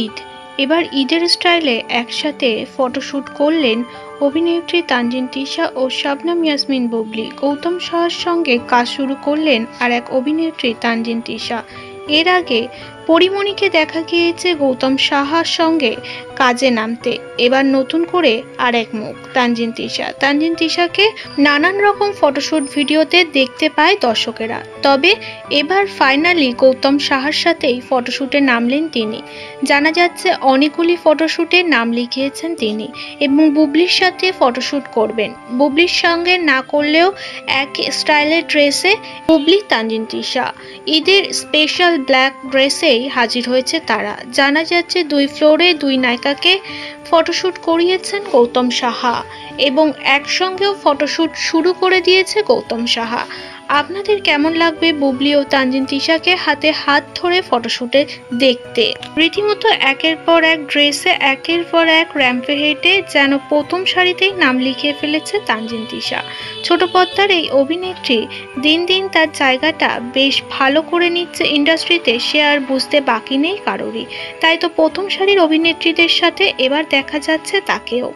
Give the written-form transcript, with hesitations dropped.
ঈদ। এবার ঈদের স্টাইলে একসাথে ফটোশ্যুট করলেন অভিনেত্রী তানজিন তিশা ও শবনম ইয়াসমিন বুবলি। গৌতম সাহার সঙ্গে কাজ শুরু করলেন আর এক অভিনেত্রী তানজিন তিশা। এর আগে পরীমণিকে দেখা গিয়েছে গৌতম সাহার সঙ্গে কাজে নামতে। এবার নতুন করে আর এক মুখ তানজিন তিশা। তানজিন তিশাকে নানান রকম ফটোশ্যুট ভিডিওতে দেখতে পায় দর্শকেরা, তবে এবার ফাইনালি গৌতম সাহার সাথেই ফটোশ্যুটে নামলেন তিনি। জানা যাচ্ছে অনেকগুলি ফটোশ্যুটে নাম লিখিয়েছেন তিনি এবং বুবলির সাথে ফটোশ্যুট করবেন। বুবলির সঙ্গে না করলেও এক স্টাইলের ড্রেসে বুবলি তানজিন তিশা। ঈদের স্পেশাল ব্ল্যাক ড্রেসেই হাজির হয়েছে তারা। জানা যাচ্ছে 2 ফ্লোরে 2 নায়িকাকে ফটোশ্যুট করিয়েছেন গৌতম সাহা এবং একসঙ্গেও ফটোশ্যুট শুরু করে দিয়েছে গৌতম সাহা। আপনাদের কেমন লাগবে বুবলি ও তানজিন তিশাকে হাতে হাত ধরে ফটোশ্যুটে দেখতে? রীতিমতো একের পর এক ড্রেসে একের পর এক র্যাম্পে হেঁটে যেন প্রথম সারিতেই নাম লিখিয়ে ফেলেছে তানজিন তিশা। ছোট পর্দার এই অভিনেত্রী দিন দিন তার জায়গাটা বেশ ভালো করে নিচ্ছে ইন্ডাস্ট্রিতে, সে আর বুঝতে বাকি নেই কারোরই। তাই তো প্রথম সারির অভিনেত্রীদের সাথে এবার দেখা যাচ্ছে তাকেও।